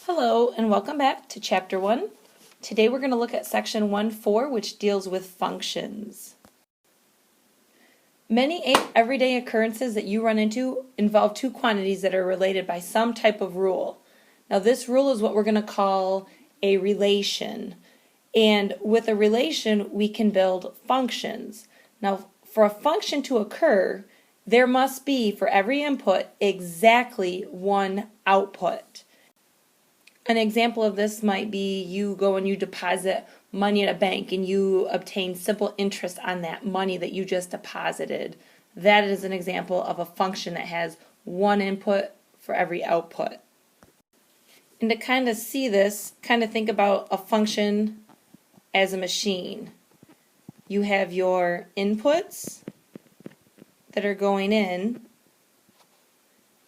Hello and welcome back to Chapter 1. Today we're going to look at Section 1.4, which deals with functions. Many everyday occurrences that you run into involve two quantities that are related by some type of rule. Now this rule is what we're going to call a relation. And with a relation we can build functions. Now for a function to occur, there must be, for every input, exactly one output. An example of this might be you go and you deposit money at a bank and you obtain simple interest on that money that you just deposited. That is an example of a function that has one input for every output. And to kind of see this, kind of think about a function as a machine. You have your inputs that are going in,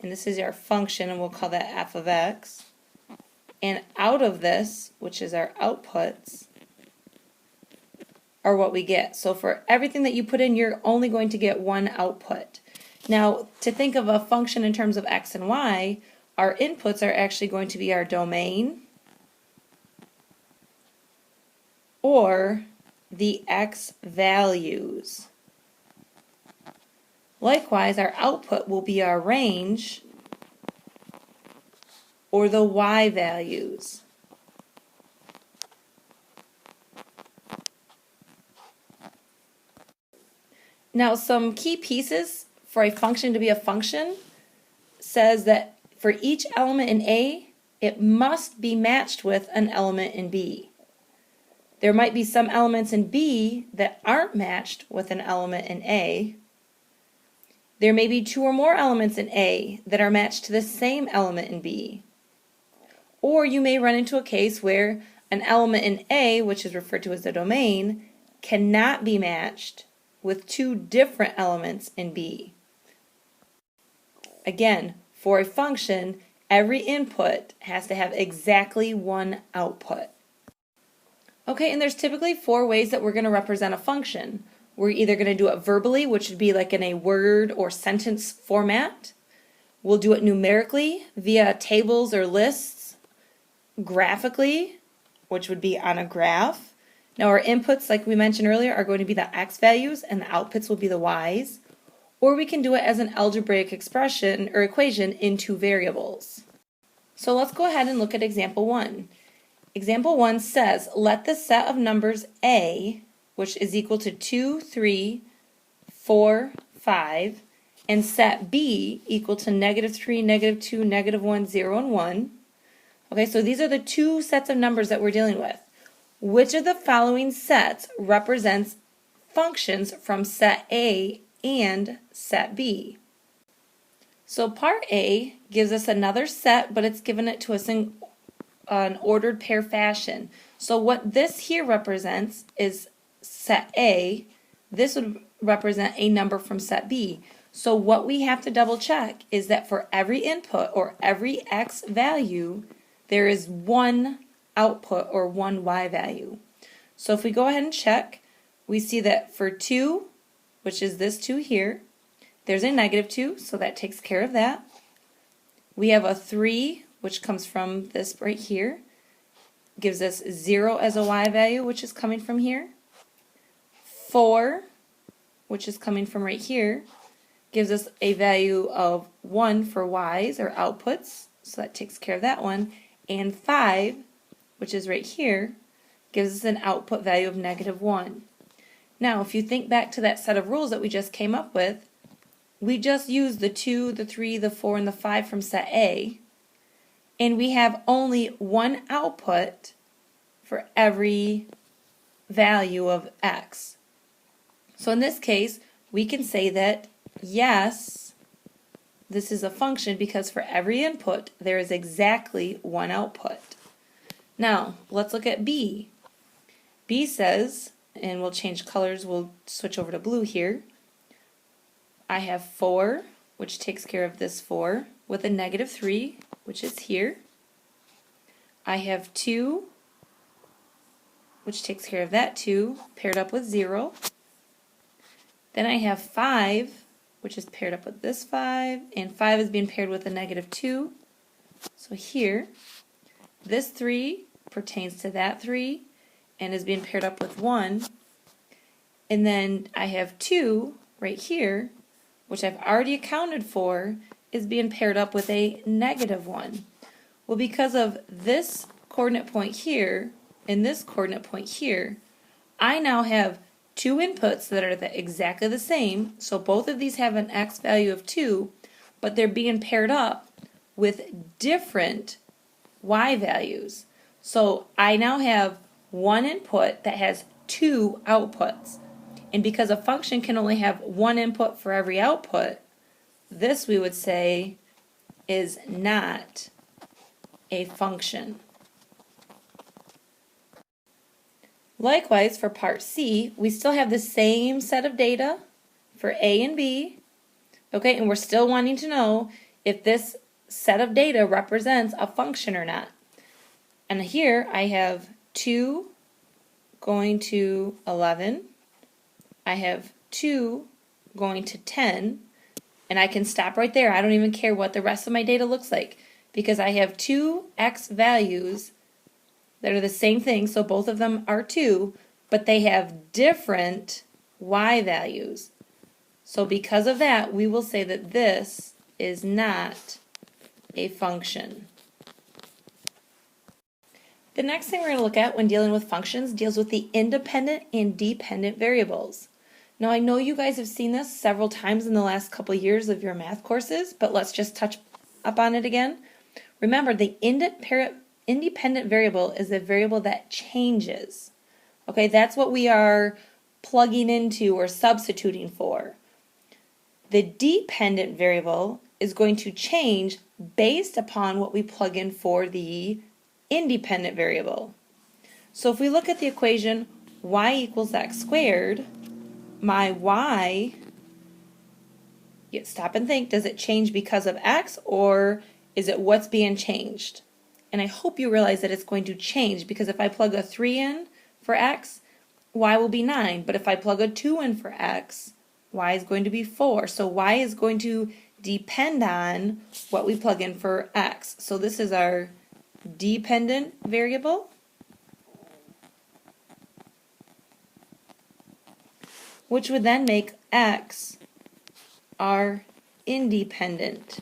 and this is our function, and we'll call that f of x. And out of this, which is our outputs, are what we get. So for everything that you put in, you're only going to get one output. Now, to think of a function in terms of x and y, our inputs are actually going to be our domain or the x values. Likewise, our output will be our range or the y values. Now some key pieces for a function to be a function says that for each element in A, it must be matched with an element in B. There might be some elements in B that aren't matched with an element in A. There may be two or more elements in A that are matched to the same element in B. Or you may run into a case where an element in A, which is referred to as the domain, cannot be matched with two different elements in B. Again, for a function, every input has to have exactly one output. Okay, and there's typically four ways that we're going to represent a function. We're either going to do it verbally, which would be like in a word or sentence format. We'll do it numerically via tables or lists. Graphically, which would be on a graph. Now our inputs, like we mentioned earlier, are going to be the x values and the outputs will be the y's. Or we can do it as an algebraic expression or equation in two variables. So let's go ahead and look at example 1. Example 1 says, let the set of numbers A, which is equal to 2, 3, 4, 5, and set B equal to -3, -2, -1, 0, and 1. Okay, so these are the two sets of numbers that we're dealing with. Which of the following sets represents functions from set A and set B? So part A gives us another set, but it's given it to us in an ordered pair fashion. So what this here represents is set A. This would represent a number from set B. So what we have to double check is that for every input or every x value, there is one output or one y value. So if we go ahead and check, we see that for 2, which is this 2 here, there's a -2, so that takes care of that. We have a 3, which comes from this right here, gives us 0 as a y value, which is coming from here. 4, which is coming from right here, gives us a value of 1 for y's or outputs, so that takes care of that one. And 5, which is right here, gives us an output value of -1. Now, if you think back to that set of rules that we just came up with, we just used the 2, the 3, the 4, and the 5 from set A, and we have only one output for every value of x. So in this case, we can say that, yes, this is a function because for every input, there is exactly one output. Now, let's look at B. B says, and we'll change colors, we'll switch over to blue here. I have 4, which takes care of this 4, with a -3, which is here. I have 2, which takes care of that 2, paired up with 0. Then I have 5, which is paired up with this 5, and 5 is being paired with a -2. So here, this 3 pertains to that 3 and is being paired up with 1. And then I have 2 right here, which I've already accounted for, is being paired up with a negative 1. Well, because of this coordinate point here and this coordinate point here, I now have 2 inputs that are exactly the same, so both of these have an x value of 2, but they're being paired up with different y values. So I now have one input that has 2 outputs. And because a function can only have one input for every output, this we would say is not a function. Likewise, for part C, we still have the same set of data for A and B, okay, and we're still wanting to know if this set of data represents a function or not. And here I have 2 going to 11, I have 2 going to 10, and I can stop right there. I don't even care what the rest of my data looks like, because I have 2 x values that are the same thing, so both of them are 2, but they have different y values. So because of that, we will say that this is not a function. The next thing we're going to look at when dealing with functions deals with the independent and dependent variables. Now I know you guys have seen this several times in the last couple years of your math courses, but let's just touch up on it again. Remember, the independent variable is a variable that changes. Okay, that's what we are plugging into or substituting for. The dependent variable is going to change based upon what we plug in for the independent variable. So if we look at the equation y equals x squared, my y, stop and think, does it change because of x, or is it what's being changed? And I hope you realize that it's going to change, because if I plug a 3 in for x, y will be 9. But if I plug a 2 in for x, y is going to be 4. So y is going to depend on what we plug in for x. So this is our dependent variable, which would then make x our independent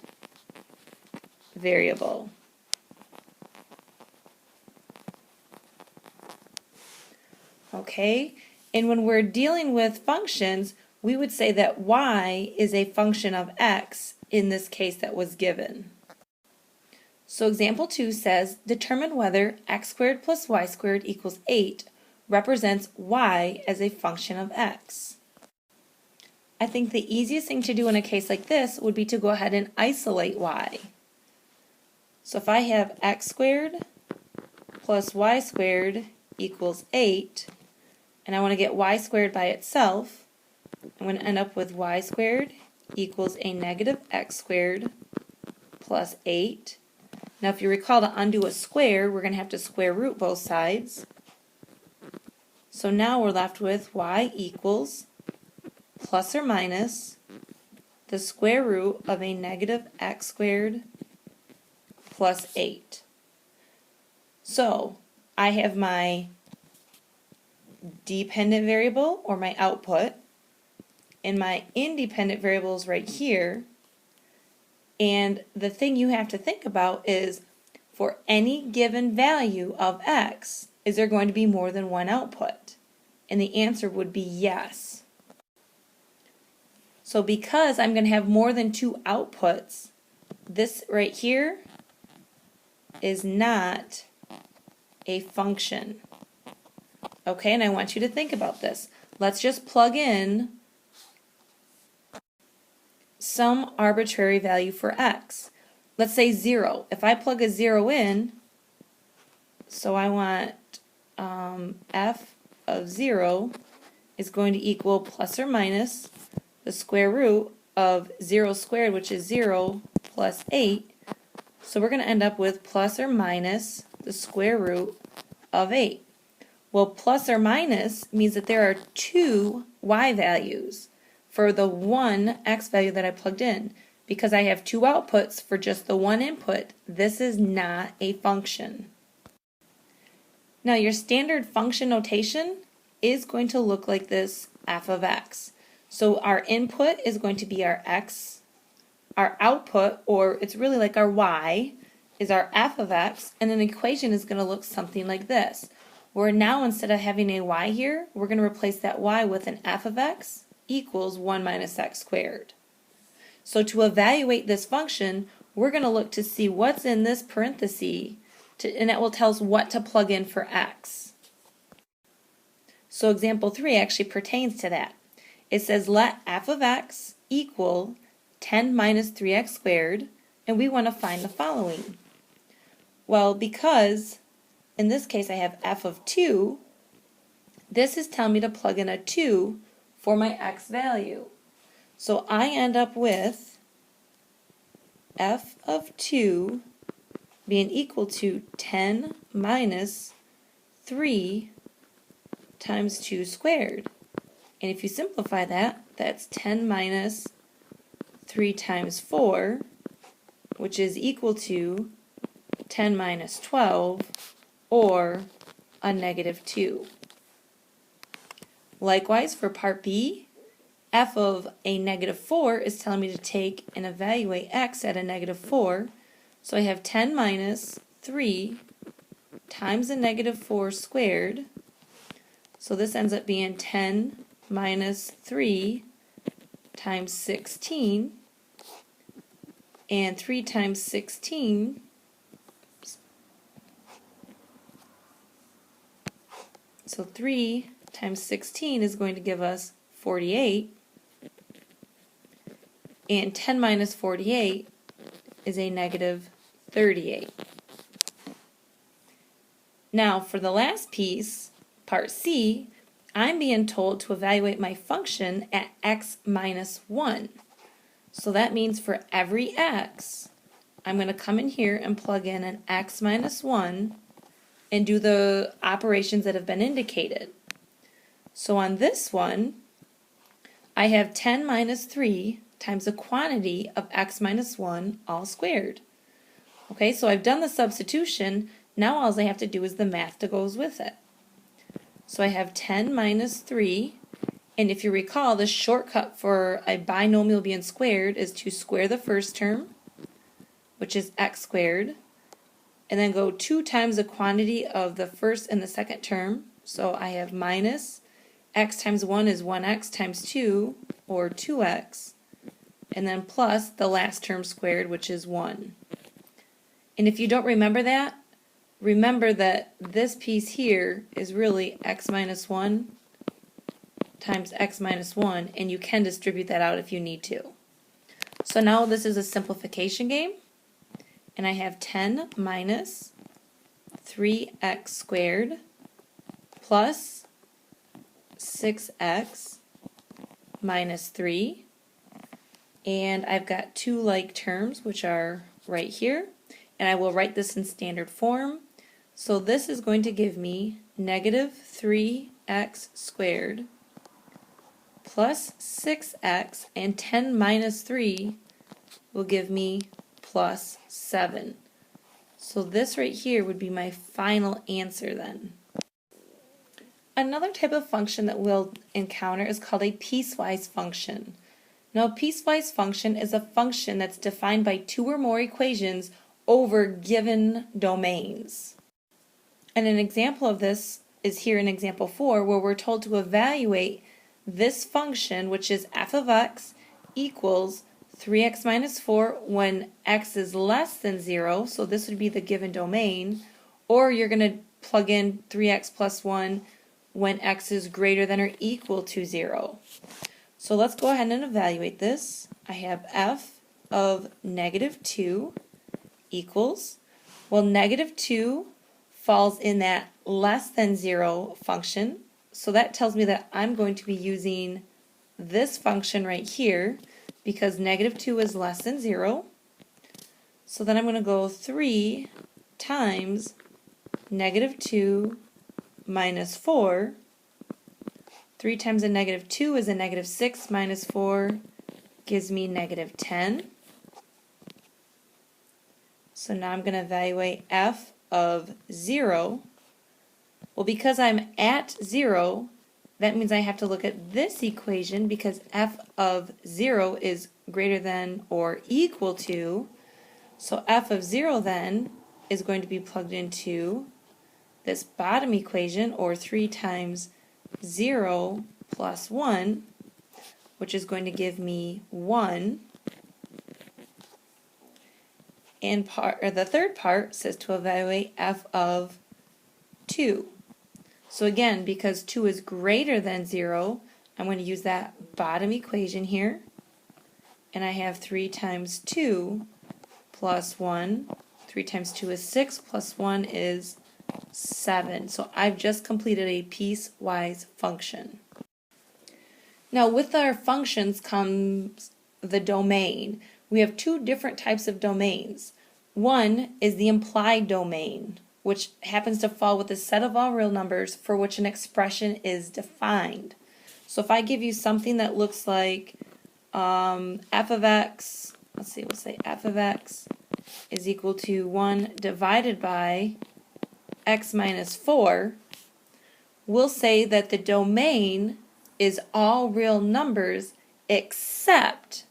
variable. Okay, and when we're dealing with functions, we would say that y is a function of x in this case that was given. So example 2 says, determine whether x squared plus y squared equals 8 represents y as a function of x. I think the easiest thing to do in a case like this would be to go ahead and isolate y. So if I have x squared plus y squared equals 8, and I want to get y squared by itself, I'm going to end up with y squared equals a negative x squared plus 8. Now if you recall, to undo a square, we're going to have to square root both sides. So now we're left with y equals plus or minus the square root of a negative x squared plus 8. So I have my dependent variable, or my output, and my independent variables right here. And the thing you have to think about is, for any given value of x, is there going to be more than one output? And the answer would be yes. So because I'm going to have more than 2 outputs, this right here is not a function. Okay, and I want you to think about this. Let's just plug in some arbitrary value for x. Let's say 0. If I plug a 0 in, so I want f of 0 is going to equal plus or minus the square root of 0 squared, which is 0, plus 8. So we're going to end up with plus or minus the square root of 8. Well, plus or minus means that there are 2 y values for the one x value that I plugged in. Because I have 2 outputs for just the one input, this is not a function. Now your standard function notation is going to look like this, f of x. So our input is going to be our x, our output, or it's really like our y, is our f of x, and an equation is going to look something like this, where now instead of having a y here, we're going to replace that y with an f of x equals 1 minus x squared. So to evaluate this function, we're going to look to see what's in this parenthesis, and it will tell us what to plug in for x. So example 3 actually pertains to that. It says let f of x equal 10 minus 3x squared, and we want to find the following. Well, because in this case I have f of 2, this is telling me to plug in a 2 for my x value. So I end up with f of 2 being equal to 10 minus 3 times 2 squared. And if you simplify that, that's 10 minus 3 times 4, which is equal to 10 minus 12, or a negative 2. Likewise, for part B, f of a negative 4 is telling me to take and evaluate x at a negative 4. So I have 10 minus 3 times a negative 4 squared. So this ends up being 10 minus 3 times 16. And 3 times 16 so 3 times 16 is going to give us 48, and 10 minus 48 is a negative 38. Now for the last piece, part C, I'm being told to evaluate my function at x minus 1. So that means for every x, I'm going to come in here and plug in an x minus 1 and do the operations that have been indicated. So on this one, I have 10 minus 3 times the quantity of x minus 1 all squared. Okay, so I've done the substitution. Now all I have to do is the math that goes with it. So I have 10 minus 3, and if you recall, the shortcut for a binomial being squared is to square the first term, which is x squared, and then go 2 times the quantity of the first and the second term. So I have minus x times 1 is 1x times 2, or 2x, and then plus the last term squared, which is 1. And if you don't remember that, remember that this piece here is really x minus 1 times x minus 1, and you can distribute that out if you need to. So now this is a simplification game, and I have 10 minus 3x squared plus 6x minus 3, and I've got two like terms which are right here, and I will write this in standard form. So this is going to give me negative 3x squared plus 6x, and 10 minus 3 will give me plus 7. So this right here would be my final answer then. Another type of function that we'll encounter is called a piecewise function. Now, a piecewise function is a function that's defined by two or more equations over given domains. And an example of this is here in example 4, where we're told to evaluate this function, which is f of x equals 3x minus 4 when x is less than 0, so this would be the given domain, or you're going to plug in 3x plus 1 when x is greater than or equal to 0. So let's go ahead and evaluate this. I have f of negative 2 equals, well, negative 2 falls in that less than 0 function, so that tells me that I'm going to be using this function right here because negative 2 is less than 0. So then I'm going to go 3 times negative 2 minus 4. 3 times a negative 2 is a negative 6 minus 4 gives me negative 10. So now I'm going to evaluate f of 0. Well, because I'm at 0, that means I have to look at this equation because f of 0 is greater than or equal to, so f of 0 then is going to be plugged into this bottom equation, or 3 times 0 plus 1, which is going to give me 1. And the third part says to evaluate f of 2. So again, because 2 is greater than 0, I'm going to use that bottom equation here. And I have 3 times 2 plus 1. 3 times 2 is 6, plus 1 is 7. So I've just completed a piecewise function. Now with our functions comes the domain. We have two different types of domains. One is the implied domain, which happens to fall with a set of all real numbers for which an expression is defined. So if I give you something that looks like f of x, let's see, we'll say f of x is equal to 1 divided by x minus 4, we'll say that the domain is all real numbers except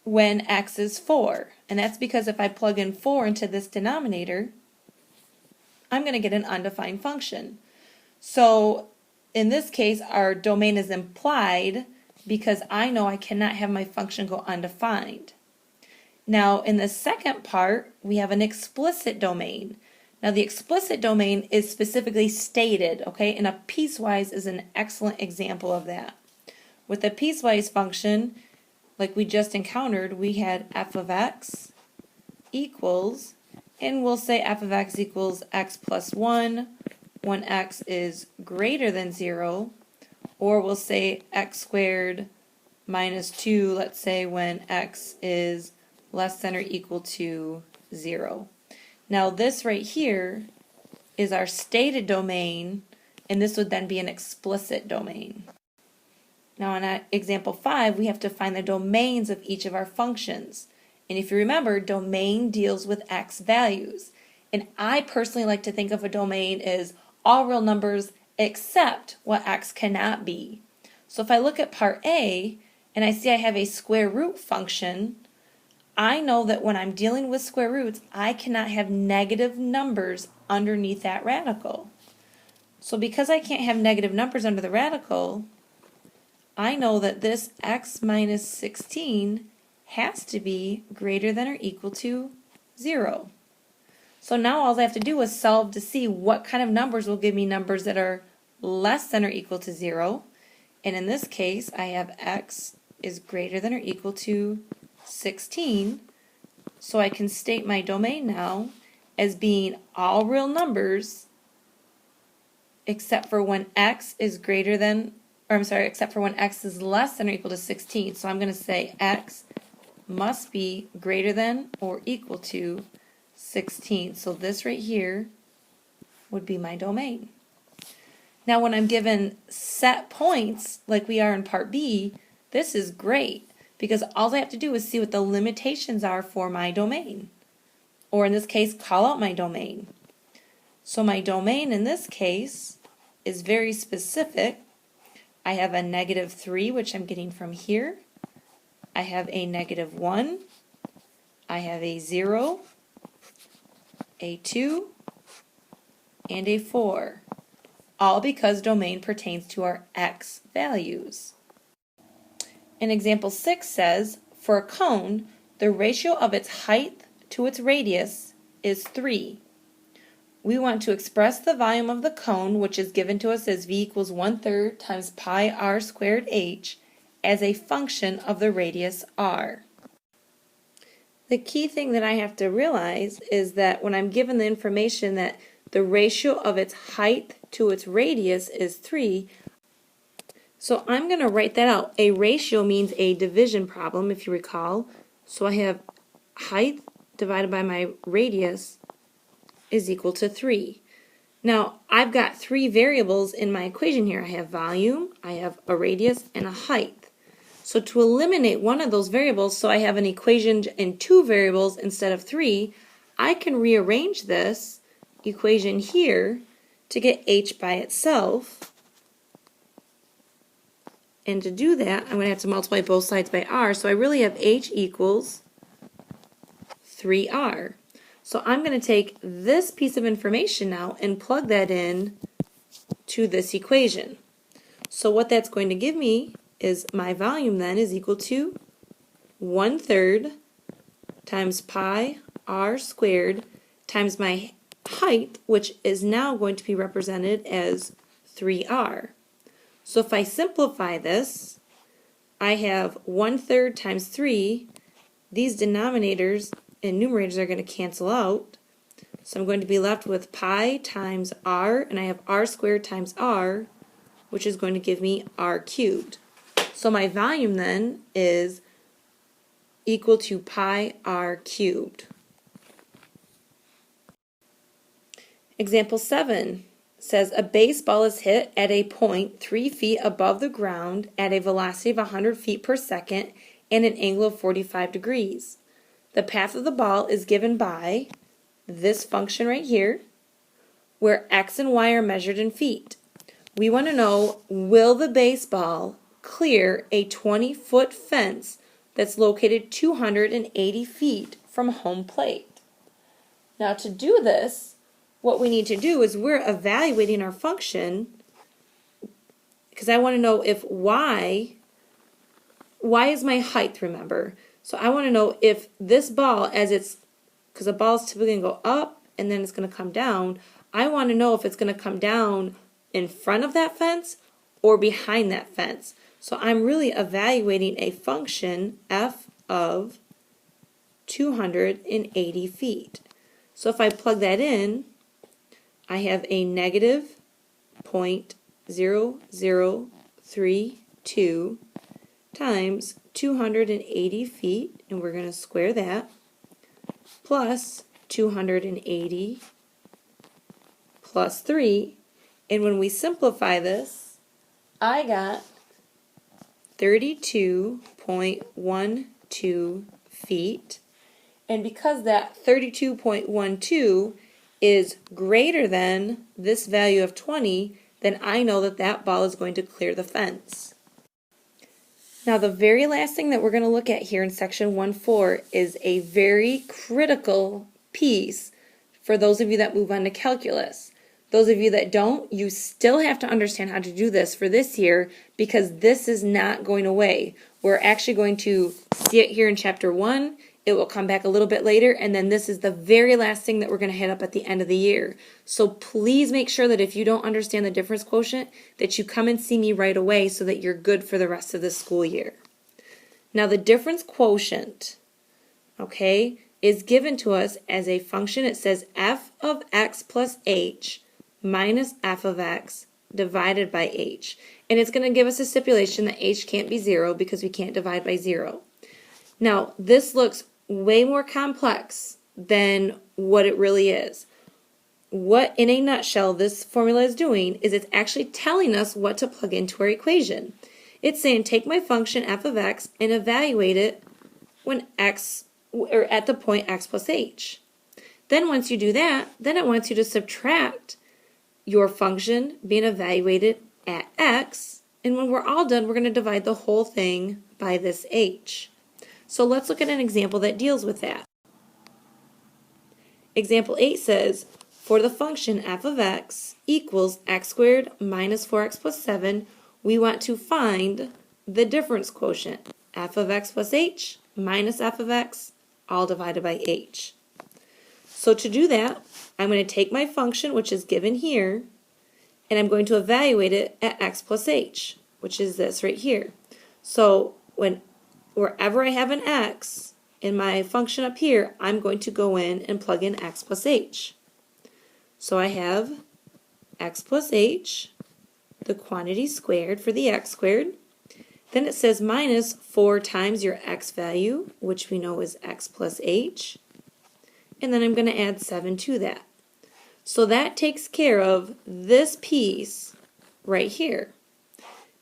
when x is 4. And that's because if I plug in 4 into this denominator, I'm going to get an undefined function. So in this case, our domain is implied because I know I cannot have my function go undefined. Now in the second part, we have an explicit domain. Now the explicit domain is specifically stated, okay, and a piecewise is an excellent example of that. With a piecewise function, like we just encountered, we had f of x equals, and we'll say f of x equals x plus 1 when x is greater than 0, or we'll say x squared minus 2, let's say when x is less than or equal to 0. Now this right here is our stated domain, and this would then be an explicit domain. Now in example 5, we have to find the domains of each of our functions. And if you remember, domain deals with x values. And I personally like to think of a domain as all real numbers except what x cannot be. So if I look at part A and I see I have a square root function, I know that when I'm dealing with square roots, I cannot have negative numbers underneath that radical. So because I can't have negative numbers under the radical, I know that this x minus 16 has to be greater than or equal to 0. So now all I have to do is solve to see what kind of numbers will give me numbers that are less than or equal to 0. And in this case, I have x is greater than or equal to 16. So I can state my domain now as being all real numbers except for when x is greater than, or I'm sorry, except for when x is less than or equal to 16. So I'm going to say x must be greater than or equal to 16. So this right here would be my domain. Now when I'm given set points like we are in part B, this is great because all I have to do is see what the limitations are for my domain. Or in this case, call out my domain. So my domain in this case is very specific. I have a negative 3, which I'm getting from here. I have a negative 1. I have a 0, a 2, and a 4. All because domain pertains to our x values. And example 6 says, for a cone, the ratio of its height to its radius is 3. We want to express the volume of the cone, which is given to us as v equals 1/3 times pi r squared h, as a function of the radius r. The key thing that I have to realize is that when I'm given the information that the ratio of its height to its radius is 3, so I'm going to write that out. A ratio means a division problem, if you recall. So I have height divided by my radius is equal to 3. Now, I've got 3 variables in my equation here. I have volume, I have a radius, and a height. So to eliminate one of those variables, so I have an equation in 2 variables instead of 3, I can rearrange this equation here to get h by itself. And to do that, I'm going to have to multiply both sides by r. So I really have h equals 3r. So I'm going to take this piece of information now and plug that in to this equation. So what that's going to give me is my volume then is equal to 1/3 times pi r squared times my height, which is now going to be represented as 3r. So if I simplify this, I have 1/3 times 3. These denominators and numerators are going to cancel out. So I'm going to be left with pi times r, and I have r squared times r, which is going to give me r cubed. So my volume then is equal to pi r cubed. Example 7 says a baseball is hit at a point 3 feet above the ground at a velocity of 100 feet per second and an angle of 45 degrees. The path of the ball is given by this function right here, where x and y are measured in feet. We want to know, will the baseball clear a 20-foot fence that's located 280 feet from home plate? Now to do this, what we need to do is we're evaluating our function, because I want to know if y is my height, remember. So I want to know if this ball, because a ball is typically going to go up and then it's going to come down, I want to know if it's going to come down in front of that fence or behind that fence. So I'm really evaluating a function f of 280 feet. So if I plug that in, I have a negative 0.0032 times 280 feet, and we're going to square that, plus 280 plus 3, and when we simplify this, I got 32.12 feet, and because that 32.12 is greater than this value of 20, then I know that that ball is going to clear the fence. Now the very last thing that we're going to look at here in section 1.4 is a very critical piece for those of you that move on to calculus. Those of you that don't, you still have to understand how to do this for this year, because this is not going away. We're actually going to see it here in chapter 1. It will come back a little bit later, and then this is the very last thing that we're going to hit up at the end of the year. So please make sure that if you don't understand the difference quotient, that you come and see me right away so that you're good for the rest of the school year. Now the difference quotient, okay, is given to us as a function. It says f of x plus h minus f of x divided by h. And it's going to give us a stipulation that h can't be 0 because we can't divide by 0. Now this looks way more complex than what it really is. What, in a nutshell, this formula is doing is it's actually telling us what to plug into our equation. It's saying take my function f of x and evaluate it when x, or at the point x plus h. Then once you do that, then it wants you to subtract your function being evaluated at x, and when we're all done, we're going to divide the whole thing by this h. So let's look at an example that deals with that. Example 8 says, for the function f of x equals x squared minus 4x plus 7, we want to find the difference quotient, f of x plus h minus f of x, all divided by h. So to do that, I'm going to take my function, which is given here, and I'm going to evaluate it at x plus h, which is this right here. So wherever I have an x in my function up here, I'm going to go in and plug in x plus h. So I have x plus h, the quantity squared for the x squared. Then it says minus 4 times your x value, which we know is x plus h. And then I'm going to add 7 to that. So that takes care of this piece right here.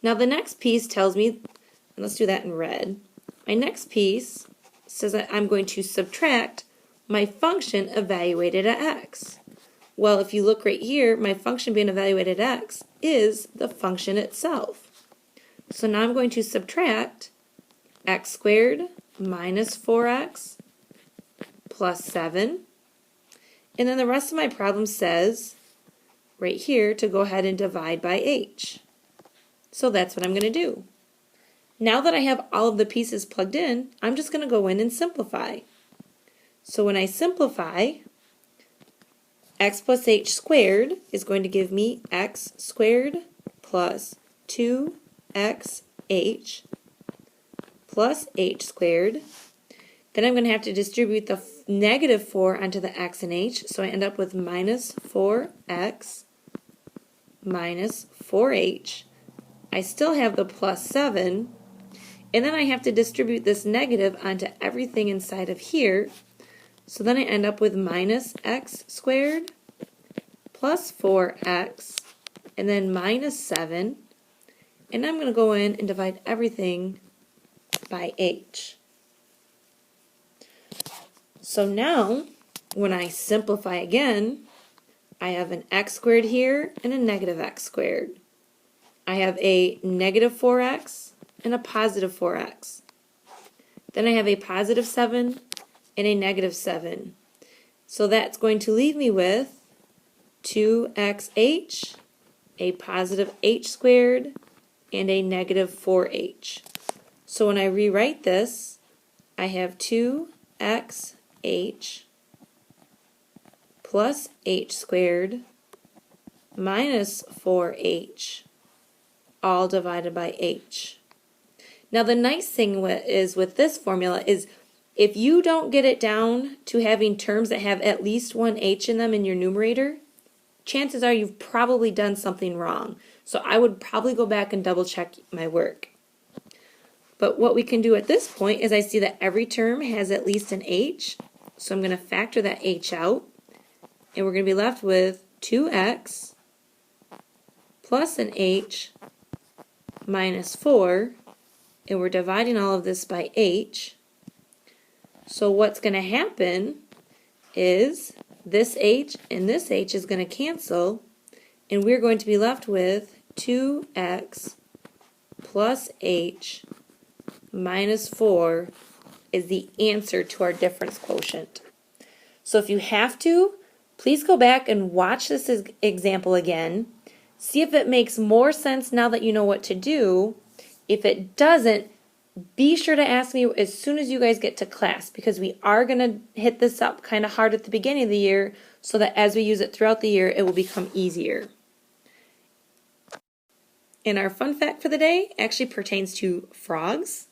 Now the next piece tells me, and let's do that in red. My next piece says that I'm going to subtract my function evaluated at x. Well, if you look right here, my function being evaluated at x is the function itself. So now I'm going to subtract x squared minus 4x plus 7. And then the rest of my problem says right here to go ahead and divide by h. So that's what I'm going to do. Now that I have all of the pieces plugged in, I'm just going to go in and simplify. So when I simplify, x plus h squared is going to give me x squared plus 2xh plus h squared. Then I'm going to have to distribute the negative 4 onto the x and h, so I end up with minus 4x minus 4h. I still have the plus 7, and then I have to distribute this negative onto everything inside of here, so then I end up with minus x squared plus 4x, and then minus 7, and I'm going to go in and divide everything by h. So now, when I simplify again, I have an x squared here and a negative x squared. I have a negative 4x and a positive 4x. Then I have a positive 7 and a negative 7. So that's going to leave me with 2xh, a positive h squared, and a negative 4h. So when I rewrite this, I have 2xh plus h squared minus 4h, all divided by h. Now the nice thing is with this formula is if you don't get it down to having terms that have at least one h in them in your numerator, chances are you've probably done something wrong. So I would probably go back and double check my work. But what we can do at this point is I see that every term has at least an h, so I'm going to factor that h out, and we're going to be left with 2x plus an h minus 4, and we're dividing all of this by h. So what's going to happen is this h and this h is going to cancel, and we're going to be left with 2x plus h minus 4 is the answer to our difference quotient. So if you have to, please go back and watch this example again. See if it makes more sense now that you know what to do. If it doesn't, be sure to ask me as soon as you guys get to class, because we are going to hit this up kind of hard at the beginning of the year so that as we use it throughout the year, it will become easier. And our fun fact for the day actually pertains to frogs.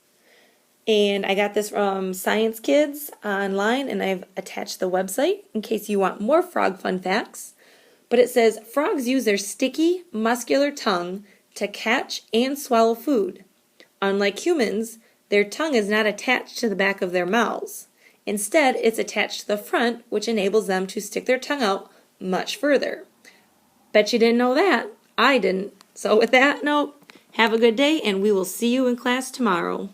And I got this from Science Kids online, and I've attached the website in case you want more frog fun facts. But it says, frogs use their sticky, muscular tongue to catch and swallow food. Unlike humans, their tongue is not attached to the back of their mouths. Instead, it's attached to the front, which enables them to stick their tongue out much further. Bet you didn't know that. I didn't. So with that note, have a good day, and we will see you in class tomorrow.